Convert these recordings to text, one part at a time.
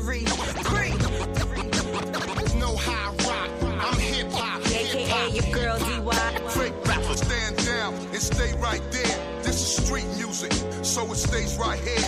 victory. Know how I rock. I'm hip hop. AKA your girl DY. Fake rappers stand down and stay right there. This is street music, so it stays right here.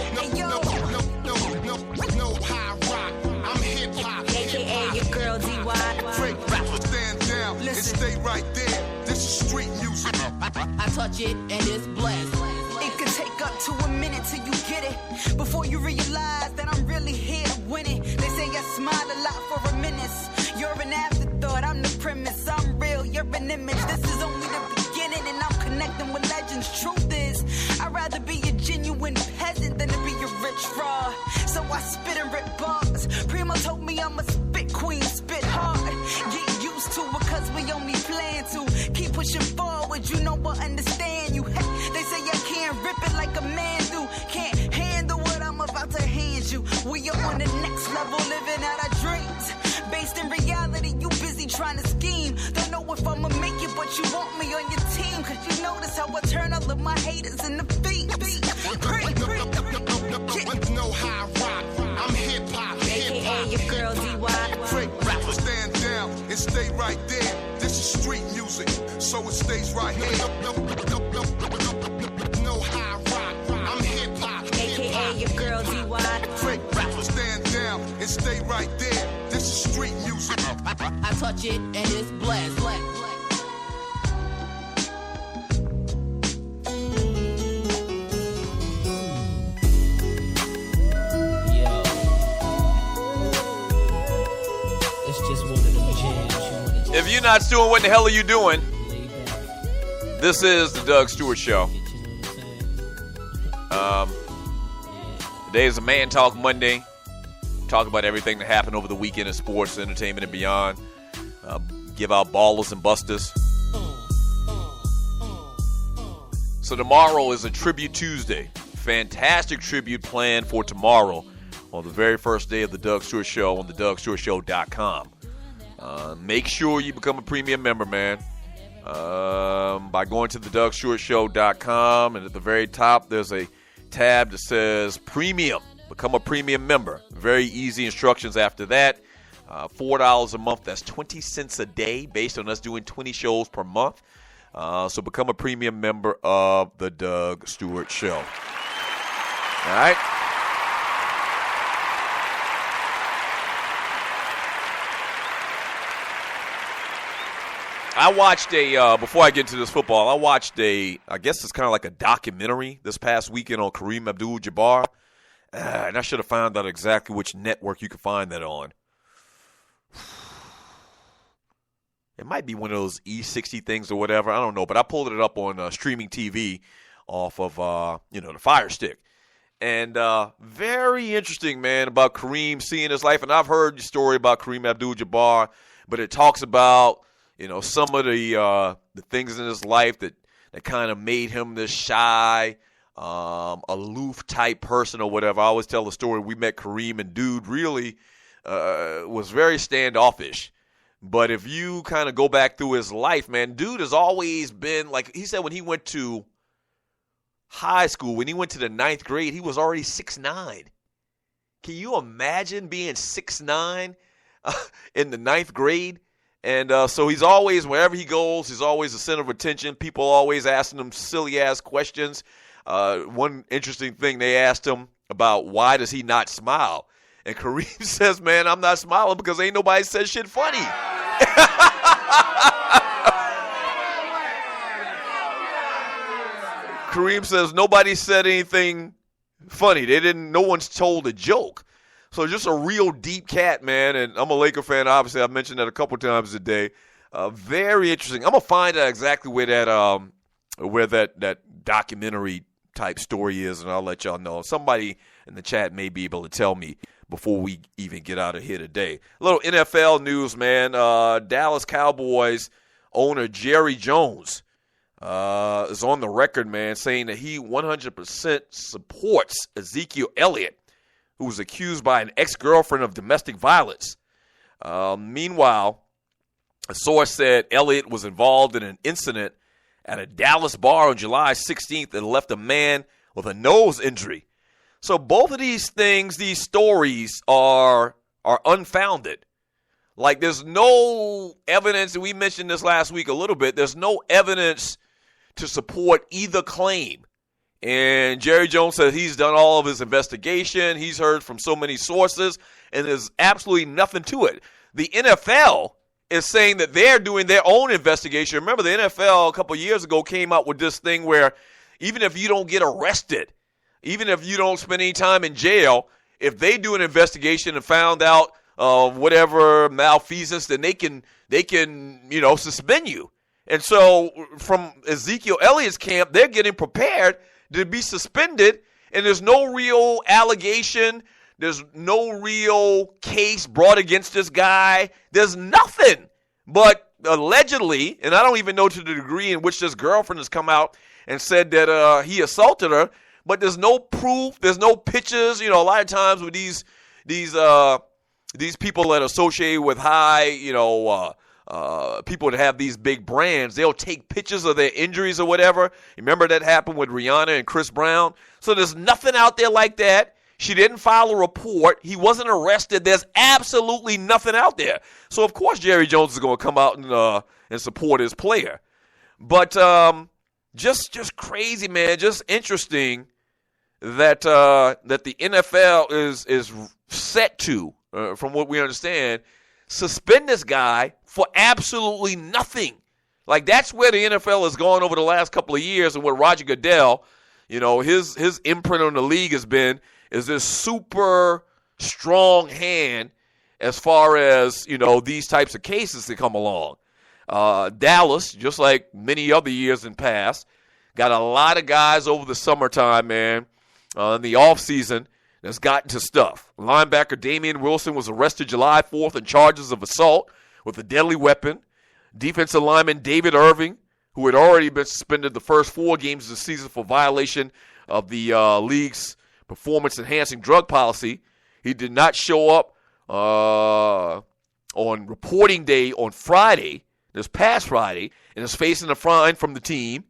No how I rock. I'm hip hop. AKA your girl DY. Fake rappers stand down and stay right there. This is street music. I touch it and it's blessed. It could take up to a minute till you get it. Before you realize that I'm really here to win it. They say I smile a lot for a minute. You're an afterthought, I'm the premise. I'm real, you're an image. This is only the beginning and I'm connecting with legends. Truth is, I'd rather be a genuine peasant than to be a rich fraud. So I spit and rip bars. Primo told me I'm a spit queen, spit hard. Get used to it cause we only plan to. Keep pushing forward, you know I understand you. Hey, they say I can't rip it like a man do. Can't handle what I'm about to hand you. We are on the next level, living out our dreams. Based in reality, you busy trying to scheme. Don't know if I'ma make it, but you want me on your team. Cause you notice how I turn all of my haters in the feet. Know how I rock. I'm hip hop. AKA your girl DY. Fake rappers stand down and stay right there. This is street music, so it stays right here. Know how I rock. I'm hip hop. AKA your girl DY. Fake rappers stand down and stay right there. This is street music. I touch it and it's blessed. If you're not doing, what the hell are you doing? This is the Doug Stewart Show. Today is a Man Talk Monday. Talk about everything that happened over the weekend in sports, entertainment, and beyond. Give out Ballas and Bustas. So tomorrow is a Tribute Tuesday. Fantastic tribute planned for tomorrow on the very first day of the Doug Stewart Show on the DougStewartShow.com. Make sure you become a premium member, man, by going to the DougStewartShow.com, and at the very top there's a tab that says Premium. Become a premium member. Very easy instructions after that. $4 a month, that's 20 cents a day based on us doing 20 shows per month. So become a premium member of the Doug Stewart Show. All right? I watched before I get into this football, I watched I guess it's kind of like a documentary this past weekend on Kareem Abdul-Jabbar. And I should have found out exactly which network you could find that on. It might be one of those E60 things or whatever. I don't know. But I pulled it up on streaming TV off of, the Fire Stick. And very interesting, man, about Kareem, seeing his life. And I've heard the story about Kareem Abdul-Jabbar, but it talks about, some of the things in his life that kind of made him this shy, aloof type person or whatever. I always tell the story. We met Kareem, and dude really was very standoffish. But if you kind of go back through his life, man, dude has always been, like he said, when he went to high school, when he went to the 9th grade, he was already 6'9". Can you imagine being 6'9" in the 9th grade? And so he's always, wherever he goes, he's always the center of attention. People always asking him silly-ass questions. One interesting thing, they asked him about why does he not smile. And Kareem says, man, I'm not smiling because ain't nobody said shit funny. Kareem says nobody said anything funny. No one's told a joke. So just a real deep cat, man. And I'm a Laker fan. Obviously, I've mentioned that a couple times a day. Very interesting. I'm going to find out exactly where that documentary type story is, and I'll let y'all know. Somebody in the chat may be able to tell me before we even get out of here today. A little NFL news, man. Dallas Cowboys owner Jerry Jones is on the record, man, saying that he 100% supports Ezekiel Elliott, who was accused by an ex-girlfriend of domestic violence. Meanwhile, a source said Elliott was involved in an incident at a Dallas bar on July 16th that left a man with a nose injury. So both of these things, these stories are unfounded. Like, there's no evidence, and we mentioned this last week a little bit, there's no evidence to support either claim. And Jerry Jones says he's done all of his investigation. He's heard from so many sources, and there's absolutely nothing to it. The NFL is saying that they're doing their own investigation. Remember, the NFL a couple of years ago came out with this thing where even if you don't get arrested, even if you don't spend any time in jail, if they do an investigation and found out whatever malfeasance, then they can suspend you. And so from Ezekiel Elliott's camp, they're getting prepared to be suspended, and there's no real allegation. There's no real case brought against this guy. There's nothing. But allegedly, and I don't even know to the degree in which this girlfriend has come out and said that he assaulted her, but there's no proof. There's no pictures. A lot of times with these people that are associated with high, people that have these big brands, they'll take pictures of their injuries or whatever. Remember that happened with Rihanna and Chris Brown? So there's nothing out there like that. She didn't file a report. He wasn't arrested. There's absolutely nothing out there. So, of course, Jerry Jones is going to come out and support his player. But just crazy, man. Just interesting that the NFL is set to, from what we understand, suspend this guy for absolutely nothing. Like, that's where the NFL has gone over the last couple of years, and with Roger Goodell, his imprint on the league has been is this super strong hand as far as, these types of cases that come along. Dallas, just like many other years in past, got a lot of guys over the summertime, man, in the offseason that's gotten to stuff. Linebacker Damian Wilson was arrested July 4th on charges of assault with a deadly weapon. Defensive lineman David Irving, who had already been suspended the first 4 games of the season for violation of the league's performance-enhancing drug policy. He did not show up on reporting day on Friday, this past Friday, and is facing a fine from the team.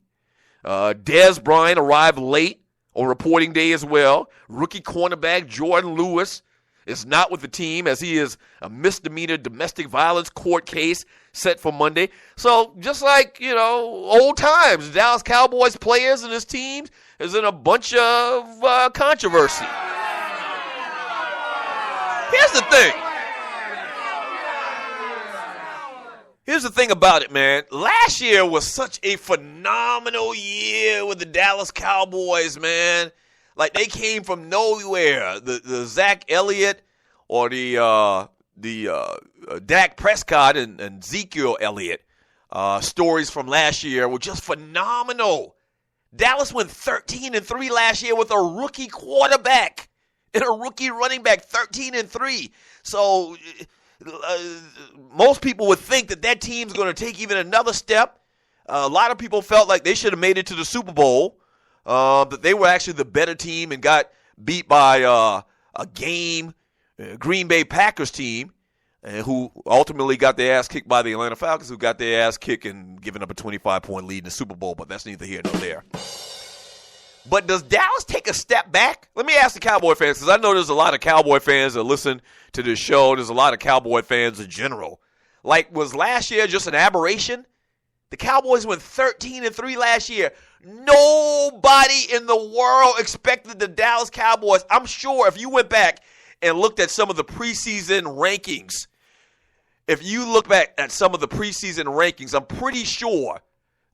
Dez Bryant arrived late on reporting day as well. Rookie cornerback Jordan Lewis is not with the team as he is a misdemeanor domestic violence court case set for Monday. So just like, old times, the Dallas Cowboys players and his teams is in a bunch of controversy. Here's the thing about it, man. Last year was such a phenomenal year with the Dallas Cowboys, man. Like, they came from nowhere. The Zach Elliott or the Dak Prescott and Ezekiel Elliott stories from last year were just phenomenal. Dallas went 13-3 last year with a rookie quarterback and a rookie running back, 13-3. So most people would think that team's going to take even another step. A lot of people felt like they should have made it to the Super Bowl, that they were actually the better team and got beat by a game Green Bay Packers team, who ultimately got their ass kicked by the Atlanta Falcons, who got their ass kicked and given up a 25-point lead in the Super Bowl, but that's neither here nor there. But does Dallas take a step back? Let me ask the Cowboy fans, because I know there's a lot of Cowboy fans that listen to this show. There's a lot of Cowboy fans in general. Like, was last year just an aberration? The Cowboys went 13-3 last year. Nobody in the world expected the Dallas Cowboys. I'm sure if you went back and looked at some of the preseason rankings, I'm pretty sure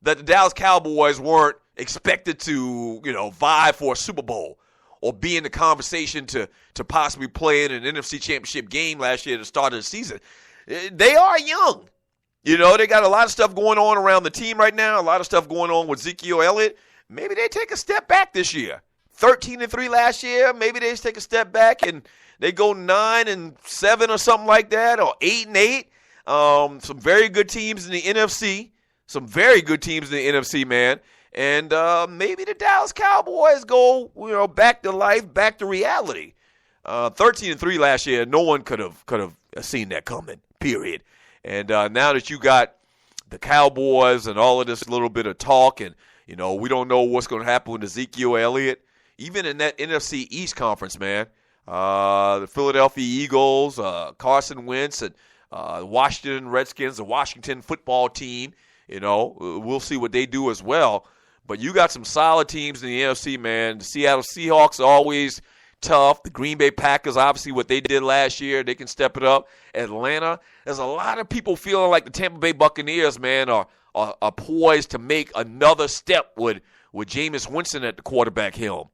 that the Dallas Cowboys weren't expected to, vie for a Super Bowl or be in the conversation to possibly play in an NFC Championship game last year at the start of the season. They are young. They got a lot of stuff going on around the team right now, a lot of stuff going on with Ezekiel Elliott. Maybe they take a step back this year. 13-3 last year, maybe they just take a step back and they go 9-7 or something like that, or 8-8. Some very good teams in the NFC. Some very good teams in the NFC, man. And maybe the Dallas Cowboys go, back to life, back to reality. 13-3 last year, no one could have seen that coming, period. And now that you got the Cowboys and all of this little bit of talk, and, we don't know what's going to happen with Ezekiel Elliott. even in that NFC East conference, man. The Philadelphia Eagles, Carson Wentz, and the Washington Redskins, the Washington football team. We'll see what they do as well. But you got some solid teams in the NFC, man. The Seattle Seahawks are always tough. The Green Bay Packers, obviously, what they did last year, they can step it up. Atlanta, there's a lot of people feeling like the Tampa Bay Buccaneers, man, are poised to make another step with Jameis Winston at the quarterback helm.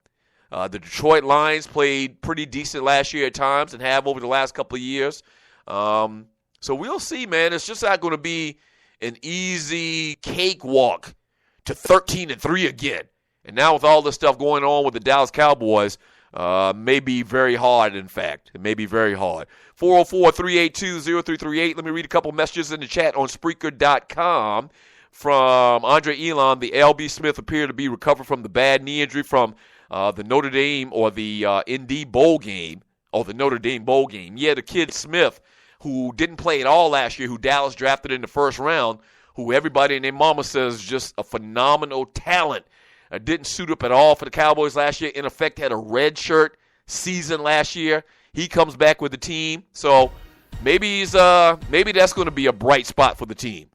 The Detroit Lions played pretty decent last year at times and have over the last couple of years. So we'll see, man. It's just not going to be an easy cakewalk to 13-3 again. And now with all this stuff going on with the Dallas Cowboys, may be very hard, in fact. It may be very hard. 404-382-0338. Let me read a couple messages in the chat on Spreaker.com from Andre Elon. The L.B. Smith appeared to be recovered from the bad knee injury from the Notre Dame or the ND Bowl game, or the Notre Dame Bowl game. Yeah, the kid Smith, who didn't play at all last year, who Dallas drafted in the first round, who everybody and their mama says is just a phenomenal talent. Didn't suit up at all for the Cowboys last year. In effect, had a red shirt season last year. He comes back with the team. So maybe that's going to be a bright spot for the team.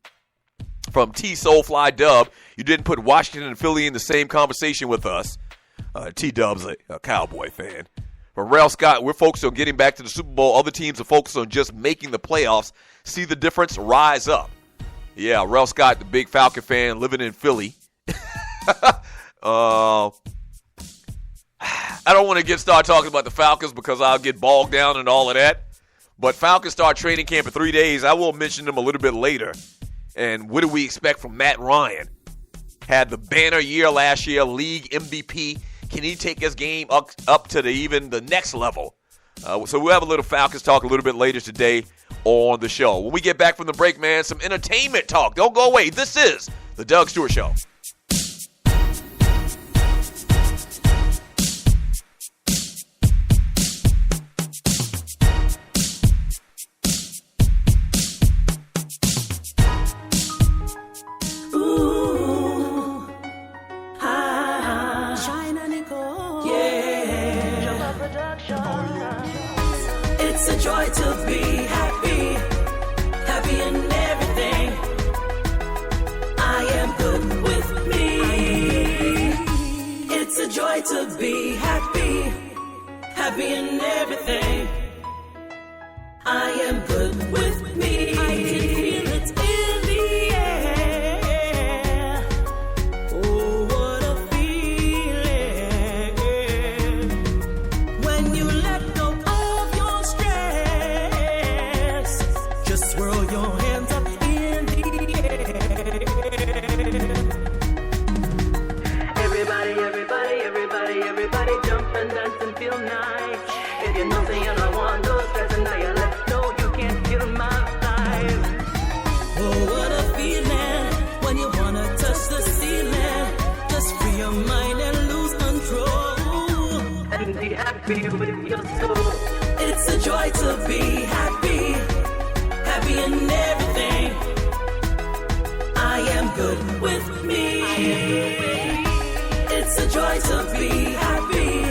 From T Soulfly Dub, you didn't put Washington and Philly in the same conversation with us. T Dub's a Cowboy fan. From Rel Scott, we're focused on getting back to the Super Bowl. Other teams are focused on just making the playoffs. See the difference? Rise up. Yeah, Rel Scott, the big Falcon fan, living in Philly. I don't want to start talking about the Falcons because I'll get bogged down and all of that. But Falcons start training camp in 3 days. I will mention them a little bit later. And what do we expect from Matt Ryan? Had the banner year last year, league MVP. Can he take his game up to the next level? So we'll have a little Falcons talk a little bit later today on the show. When we get back from the break, man, some entertainment talk. Don't go away. This is the Doug Stewart Show. It's a joy to be happy, happy in everything. I am good with me. It's a joy to be happy, happy in everything. I am good with me. I can feel it in the air. Oh, what a feeling when you let go of your stress. Just swirl your hands up in the air. Everybody jump and dance and feel nice. If you know say you don't want no stress and now you let know you can't kill my vibe. Oh, what a feeling when you wanna touch the ceiling. Just free your mind and lose control and be happy with your soul. It's a joy to be happy, happy in everything. I am good with me. It's a joy to be happy,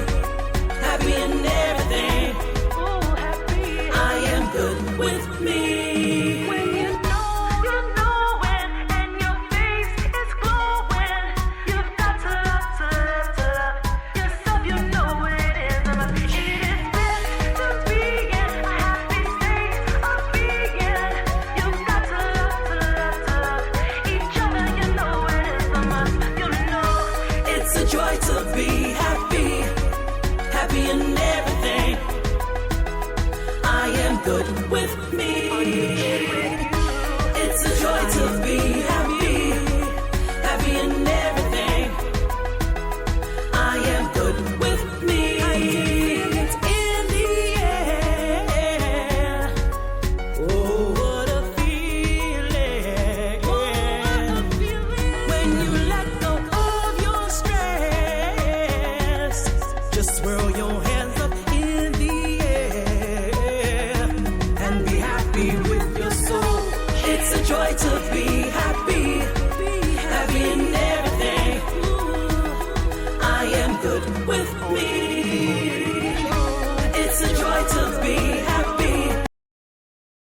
happy in everything. I am good with me. When you know it, and your face is glowing. You've got to love yourself. You know it is. It is best to be in a happy state of being. You've got to love each other. You know it is a must. You know it's a joy to be happy, happy in everything. I am good with me. It's a joy to be happy.